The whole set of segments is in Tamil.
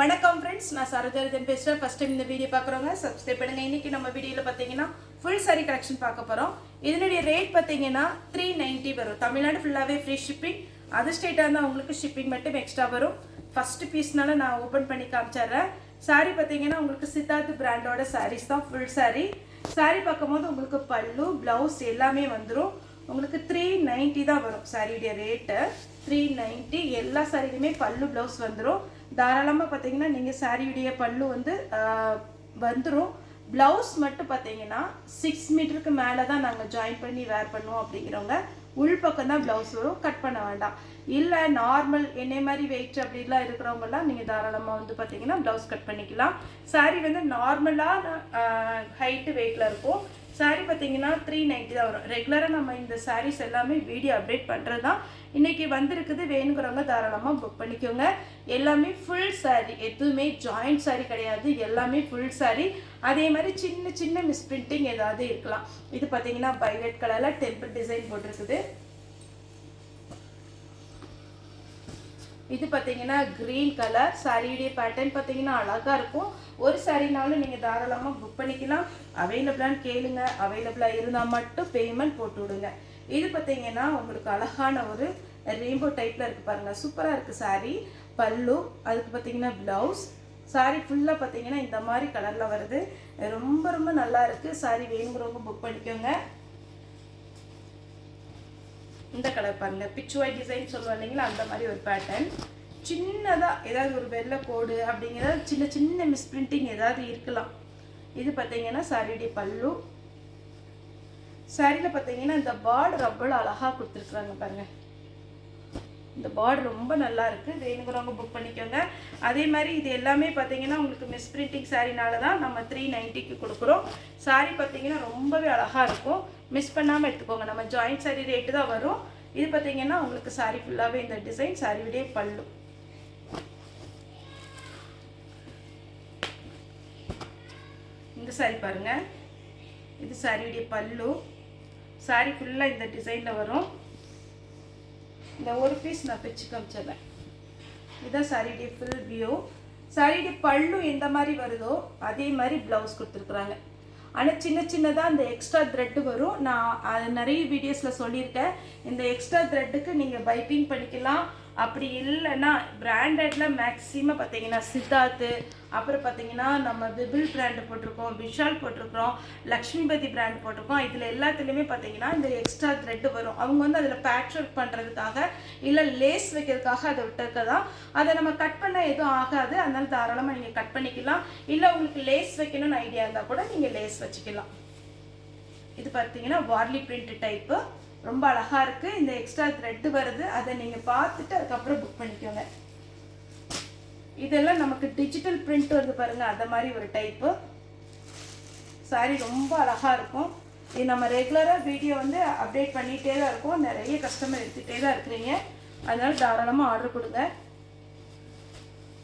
வணக்கம் ஃப்ரெண்ட்ஸ், நான் சரோஜாரஜன் பேசுகிறேன். ஃபர்ஸ்ட் டைம் இந்த வீடியோ பார்க்குறவங்க சப்ஸ்கிரைப் பண்ணுங்கள். இன்றைக்கி நம்ம வீடியோவில் பார்த்தீங்கன்னா ஃபுல் சாரி கலெக்ஷன் பார்க்க போகிறோம். இதனுடைய ரேட் பார்த்தீங்கன்னா 390 வரும். தமிழ்நாடு ஃபுல்லாகவே ஃப்ரீ ஷிப்பிங். அதர் ஸ்டேட்டாக இருந்தால் உங்களுக்கு ஷிப்பிங் மட்டும் எக்ஸ்ட்ரா வரும். ஃபஸ்ட்டு பீஸ்னால நான் ஓப்பன் பண்ணி காமிச்சிட்றேன். சாரீ பார்த்தீங்கன்னா உங்களுக்கு சித்தார்த் பிராண்டோட சாரீஸ் தான் ஃபுல் சாரீ. சாரீ பார்க்கும்போது உங்களுக்கு பல்லு ப்ளவுஸ் எல்லாமே வந்துடும். உங்களுக்கு 390 தான் வரும். சாரியுடைய ரேட்டு 390. எல்லா சாரிலையுமே பல்லு ப்ளவுஸ் வந்துடும். தாராளமாக பார்த்தீங்கன்னா நீங்கள் சாரியுடைய பல்லு வந்துடும். ப்ளவுஸ் மட்டும் பார்த்தீங்கன்னா 6 மீட்டருக்கு மேலே தான் நாங்கள் ஜாயின் பண்ணி வேர் பண்ணுவோம். அப்படிங்கிறவங்க உள் பக்கம் தான் ப்ளவுஸ் வரும், கட் பண்ண வேண்டாம். இல்லை நார்மல் என்னை மாதிரி வெயிட் அப்படிலாம் இருக்கிறவங்கலாம் நீங்கள் தாராளமாக பார்த்தீங்கன்னா ப்ளவுஸ் கட் பண்ணிக்கலாம். சாரி நார்மலாக ஹைட்டு வெயிட்டில் இருக்கும். சாரீ பார்த்தீங்கன்னா 390 தான் வரும். ரெகுலராக நம்ம இந்த சாரீஸ் எல்லாமே வீடியோ அப்டேட் பண்ணுறது தான். இன்றைக்கி வந்திருக்குது. வேணுங்கிறவங்க தாராளமாக புக் பண்ணிக்கோங்க. எல்லாமே ஃபுல் சாரீ, எதுவுமே ஜாயிண்ட் சாரீ கிடையாது. எல்லாமே ஃபுல் சாரீ. அதே மாதிரி சின்ன சின்ன மிஸ்பிரிண்டிங் ஏதாவது இருக்கலாம். இது பார்த்தீங்கன்னா வைலட் கலரில் டெம்பிள் டிசைன் போட்டிருக்குது. இது பார்த்தீங்கன்னா க்ரீன் கலர். சாரியுடைய பேட்டர்ன் பார்த்தீங்கன்னா அழகாக இருக்கும். ஒரு சாரினாலும் நீங்கள் தாராளமாக புக் பண்ணிக்கலாம். அவைலபிளான்னு கேளுங்க. அவைலபிளாக இருந்தால் மட்டும் பேமெண்ட் போட்டு விடுங்க. இது பார்த்தீங்கன்னா உங்களுக்கு அழகான ஒரு ரெயின்போ டைப்பில் இருக்குது பாருங்கள். சூப்பராக இருக்குது சாரீ. பல்லு, அதுக்கு பார்த்தீங்கன்னா ப்ளவுஸ். சாரீ ஃபுல்லாக பார்த்தீங்கன்னா இந்த மாதிரி கலரில் வருது. ரொம்ப ரொம்ப நல்லா இருக்குது. சாரீ வேணுங்கிறவங்க புக் பண்ணிக்கோங்க. இந்த கலர் பாருங்கள், பிச்சுவாய் டிசைன் சொல்லுவோம் இல்லைங்களா, அந்த மாதிரி ஒரு பேட்டர்ன். சின்னதாக ஏதாவது ஒரு வெள்ளை கோடு அப்படிங்கிறது சின்ன சின்ன மிஸ்பிரிண்டிங் ஏதாவது இருக்கலாம். இது பார்த்தீங்கன்னா சாரியுடைய பல்லு. சாரியில் பார்த்தீங்கன்னா இந்த பார்டர் அவ்வளோ அழகாக கொடுத்துருக்குறாங்க பாருங்கள். இந்த பார்டர் ரொம்ப நல்லா இருக்குது. வேணுங்கிறவங்க புக் பண்ணிக்கோங்க. அதே மாதிரி இது எல்லாமே பார்த்தீங்கன்னா உங்களுக்கு மிஸ்பிரிண்டிங் சாரினால தான் நம்ம 390க்கு கொடுக்குறோம். சாரி பார்த்தீங்கன்னா ரொம்பவே அழகாக இருக்கும். மிஸ் பண்ணாமல் எடுத்துக்கோங்க. நம்ம ஜாயிண்ட் சாரி ரேட்டு தான் வரும். இது பார்த்தீங்கன்னா உங்களுக்கு சாரி ஃபுல்லாகவே இந்த டிசைன். சாரியுடைய பல்லு. இந்த சாரி பாருங்கள், இது சாரியுடைய பல்லு. சாரி ஃபுல்லாக இந்த டிசைனில் வரும். இந்த ஒரு பீஸ் நான் பிச்சு காமிச்சிடுறேன். இதுதான் சாரியுடைய ஃபுல் வியூ. சாரியுடைய பல்லு எந்த மாதிரி வருதோ அதே மாதிரி ப்ளவுஸ் கொடுத்துருக்குறாங்க. ஆனால் சின்ன சின்னதாக அந்த எக்ஸ்ட்ரா த்ரெட்டு வரும். நான் அது நிறைய வீடியோஸில் சொல்லியிருக்கேன். இந்த எக்ஸ்ட்ரா த்ரெட்டுக்கு நீங்கள் பைப்பிங் பண்ணிக்கலாம். அப்படி இல்லைன்னா பிராண்டடில் மேக்ஸிமம் பார்த்தீங்கன்னா சித்தார்த்து, அப்புறம் பார்த்தீங்கன்னா நம்ம விபிள் பிராண்டு போட்டிருக்கோம், விஷால் போட்டிருக்கிறோம், லக்ஷ்மிபதி பிராண்ட் போட்டிருக்கோம். இதில் எல்லாத்துலேயுமே பார்த்தீங்கன்னா இந்த எக்ஸ்ட்ரா த்ரெட்டு வரும். அவங்க அதில் பேட்ச் ஒர்க் பண்ணுறதுக்காக இல்லை லேஸ் வைக்கிறதுக்காக அதை விட்டுருக்கதான். அதை நம்ம கட் பண்ணால் எதுவும் ஆகாது. அதனால தாராளமாக நீங்கள் கட் பண்ணிக்கலாம். இல்லை உங்களுக்கு லேஸ் வைக்கணும்னு ஐடியா இருந்தால் கூட நீங்கள் லேஸ் வச்சுக்கலாம். இது பார்த்தீங்கன்னா வார்லி பிரிண்ட் டைப்பு. ரொம்ப அழகாக இருக்குது. இந்த எக்ஸ்ட்ரா த்ரெட்டு வருது. அதை நீங்கள் பார்த்துட்டு அதுக்கப்புறம் புக் பண்ணிக்கோங்க. இதெல்லாம் நமக்கு டிஜிட்டல் பிரிண்ட் வருது பாருங்கள், அந்த மாதிரி ஒரு டைப்பு. சாரி ரொம்ப அழகாக இருக்கும். இது நம்ம ரெகுலராக வீடியோ அப்டேட் பண்ணிகிட்டே தான் இருக்கும். நிறைய கஸ்டமர் எடுத்துகிட்டே தான் இருக்கிறீங்க. அதனால தாராளமாக ஆர்டர் கொடுங்க.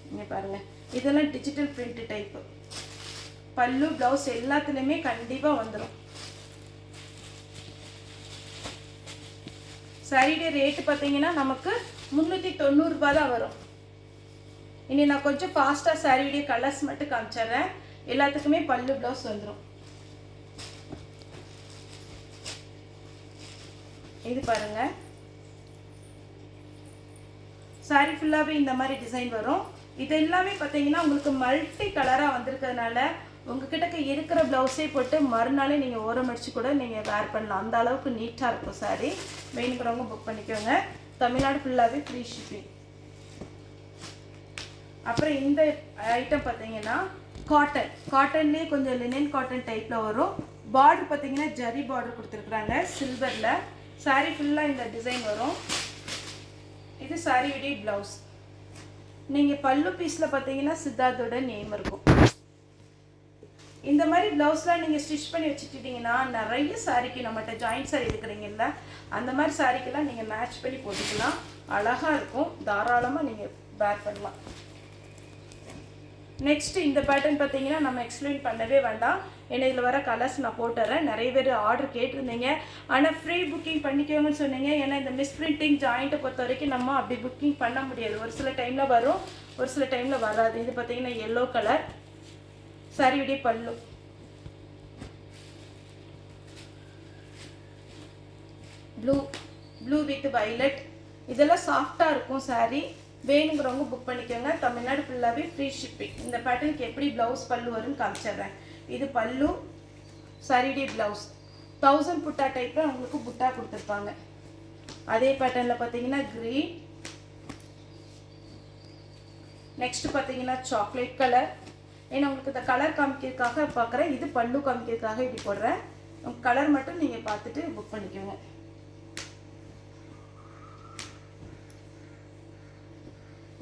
இங்கே பாருங்கள், இதெல்லாம் டிஜிட்டல் பிரிண்ட் டைப்பு. பல்லு ப்ளவுஸ் எல்லாத்துலேயுமே கண்டிப்பாக வந்துடும். சாரியுடைய ரேட்டு பார்த்தீங்கன்னா நமக்கு 390 ரூபா தான் வரும். இனி நான் கொஞ்சம் ஃபாஸ்ட்டாக சாரியுடைய கலர்ஸ் மட்டும் காமிச்சிடுறேன். எல்லாத்துக்குமே பல்லு ப்ளவுஸ் வந்துடும். இது பாருங்க, சாரி ஃபுல்லாகவே இந்த மாதிரி டிசைன் வரும். இது எல்லாமே பார்த்தீங்கன்னா உங்களுக்கு மல்டி கலராக வந்திருக்கிறதுனால உங்ககிட்ட இருக்கிற ப்ளவுஸே போட்டு மறுநாளே நீங்கள் ஓரம் அடித்து கூட நீங்கள் வேர் பண்ணலாம். அந்த அளவுக்கு நீட்டாக இருக்கும் சாரி. வேணுங்கிறவங்க புக் பண்ணிக்கோங்க. தமிழ்நாடு ஃபுல்லாகவே ஃப்ரீ ஷிப்பிங். அப்புறம் இந்த ஐட்டம் பார்த்தீங்கன்னா காட்டன்லேயே கொஞ்சம் லினன் காட்டன் டைப்பில் வரும். பார்டர் பார்த்தீங்கன்னா ஜரி பார்டர் கொடுத்துருக்குறாங்க சில்வரில். சாரி ஃபுல்லாக இந்த டிசைன் வரும். இது சாரியுடைய ப்ளவுஸ். நீங்கள் பல்லு பீஸில் பார்த்தீங்கன்னா சித்தார்த்தோட நேம் இருக்கும். இந்த மாதிரி ப்ளவுஸ்லாம் நீங்கள் ஸ்டிச் பண்ணி வச்சுக்கிட்டிங்கன்னா நிறைய சாரிக்கு நம்மகிட்ட ஜாயிண்ட் சாரி இருக்கிறீங்கல்ல, அந்த மாதிரி சாரிக்கெல்லாம் நீங்கள் மேட்ச் பண்ணி போட்டுக்கலாம். அழகாக இருக்கும். தாராளமாக நீங்கள் வேர் பண்ணலாம். நெக்ஸ்ட் இந்த பேட்டர்ன் பார்த்தீங்கன்னா நம்ம எக்ஸ்பிளைன் பண்ணவே வேண்டாம். ஏன்னா இதில் வர கலர்ஸ் நான் போட்டுறேன். நிறைய பேர் ஆர்டர் கேட்டிருந்தீங்க. ஆனால் ஃப்ரீ புக்கிங் பண்ணிக்கோங்கன்னு சொன்னீங்க. ஏன்னா இந்த மிஸ் பிரிண்டிங் ஜாயிண்ட்டை பொறுத்த வரைக்கும் நம்ம அப்படி புக்கிங் பண்ண முடியாது. ஒரு சில டைமில் வரும், ஒரு சில டைமில் வராது. இது பார்த்தீங்கன்னா எல்லோ கலர் சாரியுடைய பல்லு. Blue with violet. இதெல்லாம் சாஃப்டாக இருக்கும் சாரீ. வேணுங்கிறவங்க புக் பண்ணிக்கோங்க. தமிழ்நாடு ஃபுல்லாகவே ஃப்ரீ ஷிப்பிங். இந்த பேட்டர்னுக்கு எப்படி ப்ளவுஸ் பல்லு வரும்னு காமிச்சிடுறேன். இது பல்லு, சாரியுடைய ப்ளவுஸ் 1000 புட்டா டைப்பில் உங்களுக்கு புட்டா கொடுத்துருப்பாங்க. அதே பேட்டர்னில் பார்த்தீங்கன்னா க்ரீன். நெக்ஸ்ட் பார்த்தீங்கன்னா சாக்லேட் கலர். ஏன்னா உங்களுக்கு இந்த கலர் காமிக்கிறதுக்காக பார்க்குறேன். இது பல்லு காமிக்கிறதுக்காக இப்படி போடுறேன். கலர் மட்டும் நீங்கள் பார்த்துட்டு புக் பண்ணிக்கோங்க.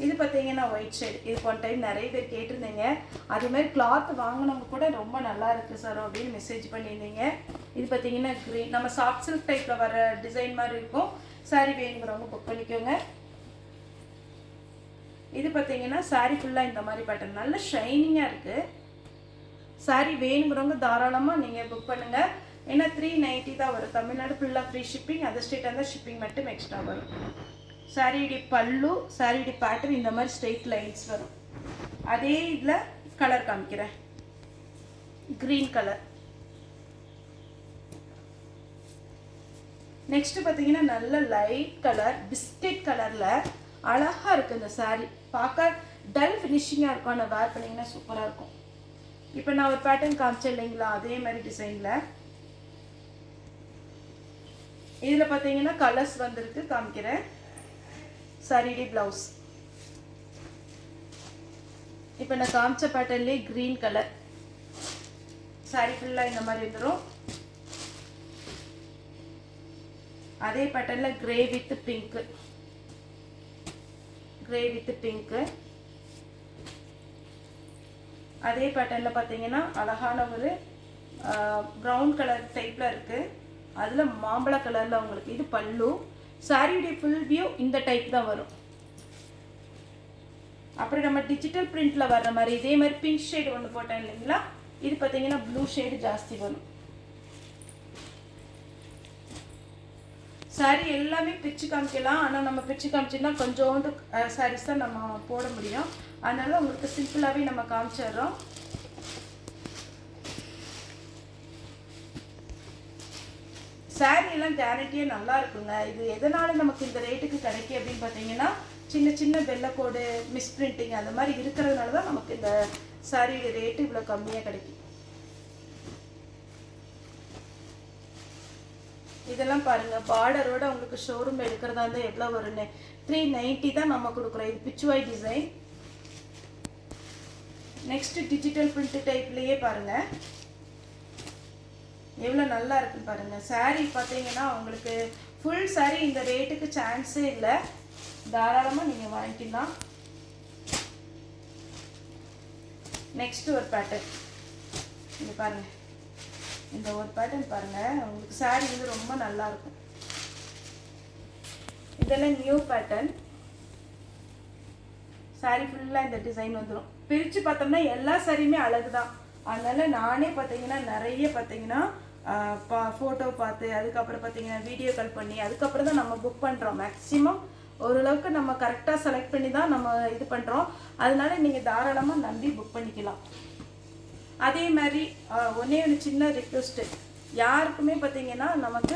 இது பார்த்தீங்கன்னா ஒயிட் ஷேட். இது போன டைம் நிறைய பேர் கேட்டிருந்தீங்க. அதேமாதிரி கிளாத் வாங்கினவங்க கூட ரொம்ப நல்லா இருக்குது சார் அப்படின்னு மெசேஜ் பண்ணியிருந்தீங்க. இது பார்த்தீங்கன்னா க்ரீன். நம்ம சாஃப்ட் சில்க் டைப்பில் வர டிசைன் மாதிரி இருக்கும். சாரீ வேணுங்கிறவங்க புக் பண்ணிக்கோங்க. இது பார்த்தீங்கன்னா சாரீ ஃபுல்லாக இந்த மாதிரி பேட்டர்ன் நல்ல ஷைனிங்காக இருக்குது. சாரீ வேணுங்கிறவங்க தாராளமாக நீங்கள் புக் பண்ணுங்கள். ஏன்னா 390 தான் வரும். தமிழ்நாடு ஃபுல்லாக ஃப்ரீ ஷிப்பிங். அதர் ஸ்டேட் அந்த ஷிப்பிங் மட்டும் எக்ஸ்ட்ரா வரும். சாரியுடைய பல்லு, சாரியுடைய பேட்டர்ன் இந்த மாதிரி ஸ்ட்ரெயிட் லைன்ஸ் வரும். அதே இதில் கலர் காமிக்கிறேன். Green colour. நெக்ஸ்ட் பார்த்தீங்கன்னா நல்ல லைட் கலர் பிஸ்கெட் கலரில் அழகாக இருக்குது. இந்த சாரீ பார்க்க டல் ஃபினிஷிங்காக இருக்கும். ஆனால் வேர் பண்ணிங்கன்னா சூப்பராக இருக்கும். இப்போ நான் ஒரு பேட்டர்ன் காமிச்சேன் இல்லைங்களா, அதே மாதிரி டிசைனில் இதில் பார்த்தீங்கன்னா கலர்ஸ் வந்திருக்கு, காமிக்கிறேன். சாரியுடைய ப்ளவுஸ் இப்போ நான் காமிச்ச பேட்டர்ன்லேயே க்ரீன் கலர். சாரி ஃபுல்லாக இந்த மாதிரி வந்துடும். அதே பேட்டர்னில் கிரே வித் பிங்க்கு. அதே பேட்டர்னில் பார்த்தீங்கன்னா அழகான ஒரு ப்ரௌன் கலர் டைப்பில் இருக்குது. அதில் மாம்பழ கலரில் உங்களுக்கு இது பல்லு. சாரியுடைய ஃபுல் வியூ இந்த டைப் தான் வரும். அப்புறம் நம்ம டிஜிட்டல் பிரிண்டில் வர்ற மாதிரி இதே மாதிரி பிங்க் ஷேடு ஒன்று போட்டேன் இல்லைங்களா, இது பார்த்தீங்கன்னா ப்ளூ ஷேடு ஜாஸ்தி வரும். சாரி எல்லாமே பிச்சு காமிக்கலாம். ஆனால் நம்ம பிச்சு காமிச்சோன்னா கொஞ்சோண்டு சாரீஸ் தான் நம்ம போட முடியும். அதனால உங்களுக்கு சிம்பிளாகவே நம்ம காமிச்சிடுறோம். சாரீ எல்லாம் கேரண்டியாக நல்லா இருக்குங்க. இது எதனால் நமக்கு இந்த ரேட்டுக்கு கிடைக்கும் அப்படின்னு பார்த்தீங்கன்னா சின்ன சின்ன வெள்ளைக்கோடு மிஸ் பிரிண்டிங் அந்த மாதிரி இருக்கிறதுனால தான் நமக்கு இந்த சாரியோட ரேட்டு இவ்வளோ கம்மியாக கிடைக்கும். இதெல்லாம் பாருங்கள், பார்டரோட உங்களுக்கு ஷோரூம் எடுக்கிறதா இருந்தால் எவ்வளோ வரும்னு 390 தான் நம்ம கொடுக்குறோம். இது Pichwai design. Next digital print டைப்லேயே பாருங்கள் எவ்வளோ நல்லா இருக்குன்னு பாருங்கள். சாரீ பார்த்தீங்கன்னா உங்களுக்கு ஃபுல் சாரீ இந்த ரேட்டுக்கு சான்ஸே இல்லை. தாராளமாக நீங்கள் வாங்கிக்கலாம். நெக்ஸ்ட் ஒரு பேட்டர்ன் இது பாருங்கள். இந்த ஒரு பேட்டர்ன் பாருங்கள், உங்களுக்கு சாரீ வந்து ரொம்ப நல்லாயிருக்கும். இதெல்லாம் நியூ பேட்டர்ன். சாரீ ஃபுல்லாக இந்த டிசைன் வந்துடும். பிரித்து பார்த்தோம்னா எல்லா சாரியுமே அழகு தான். அதனால் நானே பார்த்தீங்கன்னா நிறைய பார்த்தீங்கன்னா ஃபோட்டோ பார்த்து அதுக்கப்புறம் பார்த்தீங்கன்னா வீடியோ கால் பண்ணி அதுக்கப்புறம் தான் நம்ம புக் பண்ணுறோம். மேக்ஸிமம் ஓரளவுக்கு நம்ம கரெக்டாக செலக்ட் பண்ணி தான் நம்ம இது பண்ணுறோம். அதனால நீங்கள் தாராளமாக நம்பி புக் பண்ணிக்கலாம். அதே மாதிரி ஒன்றே ஒரு சின்ன ரிக்வெஸ்ட்டு, யாருக்குமே பார்த்தீங்கன்னா நமக்கு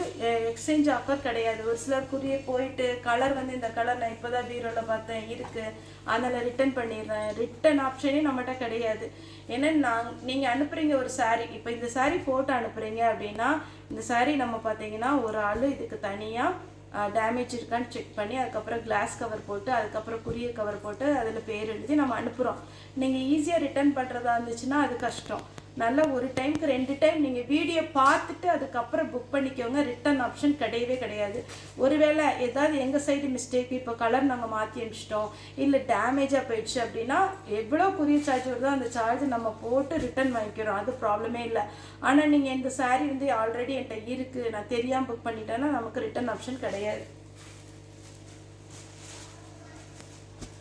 எக்ஸ்சேஞ்ச் ஆஃபர் கிடையாது. ஒரு சிலர் கூறியே போயிட்டு கலர் வந்து இந்த கலர் நான் இப்போ தான் பீரோவில் பார்த்தேன் இருக்குது, அதனால் ரிட்டன் பண்ணிடுறேன். ரிட்டன் ஆப்ஷனே நம்மகிட்ட கிடையாது. ஏன்னா நீங்கள் அனுப்புகிறீங்க ஒரு சாரீ, இப்போ இந்த சாரீ ஃபோட்டோ அனுப்புகிறீங்க அப்படின்னா இந்த சாரீ நம்ம பார்த்தீங்கன்னா ஒரு ஆள் இதுக்கு தனியாக டேமேஜ் இருக்கான்னு செக் பண்ணி அதுக்கப்புறம் கிளாஸ் கவர் போட்டு அதுக்கப்புறம் குரியர் கவர் போட்டு அதில் பேர் எழுதி நம்ம அனுப்புகிறோம். நீங்கள் ஈஸியாக ரிட்டர்ன் பண்ணுறதா இருந்துச்சுன்னா அது கஷ்டம். நல்லா ஒரு டைமுக்கு 2 டைம் நீங்கள் வீடியோ பார்த்துட்டு அதுக்கப்புறம் புக் பண்ணிக்கோங்க. ரிட்டன் ஆப்ஷன் கிடையவே கிடையாது. ஒருவேளை ஏதாவது எங்கள் சைடு மிஸ்டேக், இப்போ கலர் நாங்கள் மாற்றி அனுப்பிச்சிட்டோம் இல்லை டேமேஜாக போயிடுச்சு அப்படின்னா எவ்வளோ குரியர் சார்ஜ் வருதோ அந்த சார்ஜ் நம்ம போட்டு ரிட்டன் வாங்கிக்கிறோம். அது ப்ராப்ளமே இல்லை. ஆனால் நீங்கள் இந்த சாரீ வந்து ஆல்ரெடி என்கிட்ட இருக்குது, நான் தெரியாமல் புக் பண்ணிட்டேன்னா நமக்கு ரிட்டன் ஆப்ஷன் கிடையாது.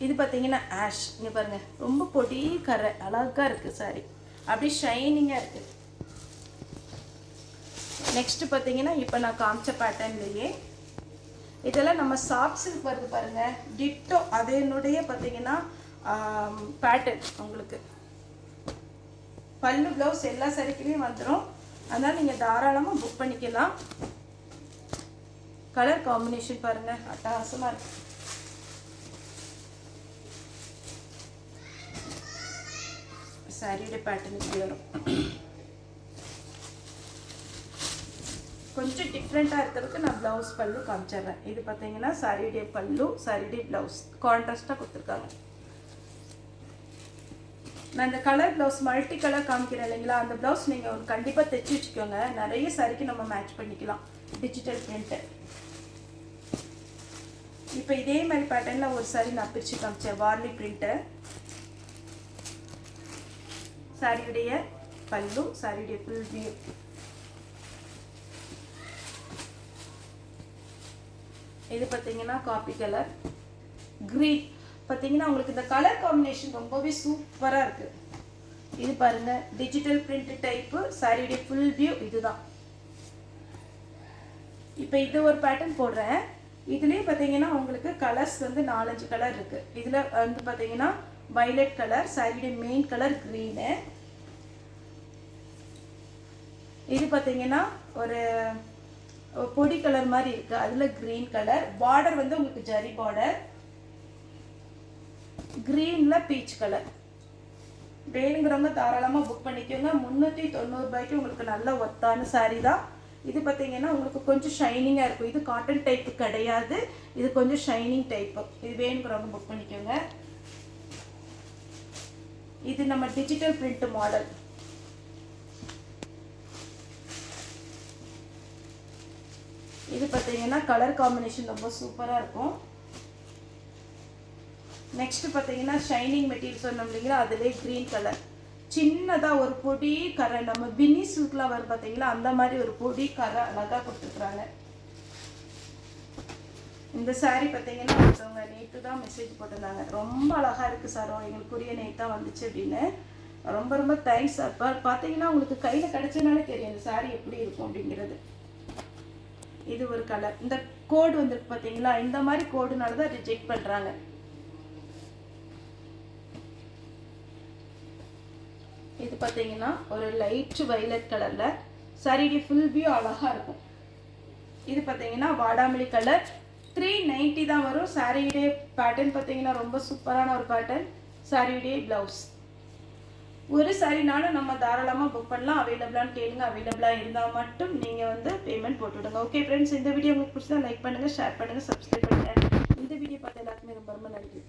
இது பார்த்தீங்கன்னா ஆஷ். இங்கே பாருங்கள், ரொம்ப பொடி கரை, அழகாக இருக்குது சாரி, அப்படியே ஷைனிங்காக இருக்குது. நெக்ஸ்ட்டு பார்த்தீங்கன்னா இப்போ நான் காமிச்ச பேட்டர்ன்லேயே இதெல்லாம் நம்ம சாப்ஸுக்கு வருது பாருங்கள், டிட்டோ அதனுடைய பார்த்தீங்கன்னா பேட்டர்ன். உங்களுக்கு பல்லு ப்ளவுஸ் எல்லா சரிக்குமே வந்துடும். அதனால் நீங்கள் தாராளமாக புக் பண்ணிக்கலாம். கலர் காம்பினேஷன் பாருங்கள், அட்டகாசமாக இருக்குது. சாரியோட பேட்டர்ன் இப்படி வரும். கொஞ்சம் டிஃப்ரெண்ட்டாக இருக்கிறதுக்கு நான் ப்ளவுஸ் பல்லு காமிச்சிட்றேன். இது பார்த்தீங்கன்னா சாரியுடைய பல்லு, சாரியுடைய ப்ளவுஸ் கான்ட்ராஸ்ட்டாக கொடுத்துருக்காங்க. நான் இந்த கலர் ப்ளவுஸ் மல்டி கலர் காமிக்கிறேன் இல்லைங்களா, அந்த ப்ளவுஸ் நீங்கள் ஒரு கண்டிப்பாக தைச்சி வச்சுக்கோங்க. நிறைய சாரிக்கு நம்ம மேட்ச் பண்ணிக்கலாம். Digital print. இப்போ இதே மாதிரி பேட்டர்னில் ஒரு சாரி நான் பிரித்து காமிச்சேன், வார்லி பிரிண்ட்டு. சாரியுடைய பல்லு, சாரியுடைய ஃபுல் வியூ. இது பார்த்தீங்கன்னா காப்பி கலர் க்ரீன். பார்த்தீங்கன்னா உங்களுக்கு இந்த கலர் காம்பினேஷன் ரொம்பவே சூப்பராக இருக்குது. இது பாருங்கள், டிஜிட்டல் பிரிண்ட் டைப்பு, சாரியுடைய ஃபுல் வியூ இதுதான். இப்போ இது ஒரு பேட்டர்ன் போடுறேன். இதுலேயே பார்த்தீங்கன்னா உங்களுக்கு கலர்ஸ் வந்து 4-5 கலர் இருக்குது. இதில் வந்து பார்த்தீங்கன்னா வயலட் கலர், சாரியுடைய மெயின் கலர் க்ரீனு. இது பார்த்தீங்கன்னா ஒரு பொடி கலர் மாதிரி இருக்குது, அதில் க்ரீன் கலர். பார்டர் வந்து உங்களுக்கு ஜரி பார்டர், க்ரீனில் பீச் கலர். வேணுங்கிறவங்க தாராளமாக புக் பண்ணிக்கோங்க. 390 ரூபாய்க்கு உங்களுக்கு நல்ல ஒத்தான சாரீ தான். இது பார்த்தீங்கன்னா உங்களுக்கு கொஞ்சம் ஷைனிங்காக இருக்கும். இது காட்டன் டைப்பு கிடையாது, இது கொஞ்சம் ஷைனிங் டைப்பு. இது வேணுங்கிறவங்க புக் பண்ணிக்கோங்க. இது நம்ம டிஜிட்டல் பிரிண்ட் மாடல். இது பார்த்தீங்கன்னா கலர் காம்பினேஷன் ரொம்ப சூப்பராக இருக்கும். நெக்ஸ்ட் பார்த்தீங்கன்னா ஷைனிங் மெட்டீரியல் சொன்னோம் இல்லைங்களா, அதிலே க்ரீன் கலர். சின்னதாக ஒரு பொடி கரை, நம்ம பின்னி சில்க்லாம் வரும் பார்த்தீங்களா, அந்த மாதிரி ஒரு பொடி கரை அழகாக கொடுத்துருக்குறாங்க. இந்த சாரீ பார்த்தீங்கன்னா ஒருத்தவங்க நேற்று தான் மெசேஜ் போட்டிருந்தாங்க, ரொம்ப அழகாக இருக்குது சார், எங்களுக்குரிய நேற்று தான் வந்துச்சு அப்படின்னு. ரொம்ப ரொம்ப தேங்க்ஸ் சார். பார்த்தீங்கன்னா உங்களுக்கு கையில் கிடச்சதுனாலே தெரியும் இந்த சாரீ எப்படி இருக்கும் அப்படிங்கிறது. இது ஒரு கலர். இந்த கோடு வந்துருக்கு பார்த்தீங்களா, இந்த மாதிரி கோடுனால தான் ரிஜெக்ட் பண்ணுறாங்க. இது பார்த்தீங்கன்னா ஒரு லைட் வயலட் கலரில் சாரியுடைய ஃபுல் வியூ அழகாக இருக்கும். இது பார்த்தீங்கன்னா வாடாமல்லி கலர். 390 தான் வரும். சாரியுடைய பேட்டர்ன் பார்த்தீங்கன்னா ரொம்ப சூப்பரான ஒரு பேட்டர்ன். சாரியுடைய ப்ளவுஸ். ஒரு சாரினாலும் நம்ம தாராளமாக புக் பண்ணலாம். அவைலபிளான்னு கேளுங்க. அவைலபிளாக இருந்தால் மட்டும் நீங்கள் வந்து பேமெண்ட் போட்டுவிடுங்க. ஓகே ஃப்ரெண்ட்ஸ், இந்த வீடியோ உங்களுக்கு பிடிச்சா லைக் பண்ணுங்கள், ஷேர் பண்ணுங்கள், சப்ஸ்கிரைப் பண்ணுங்கள். இந்த வீடியோ பார்த்த எல்லாருக்குமே ரொம்ப ரொம்ப நன்றி.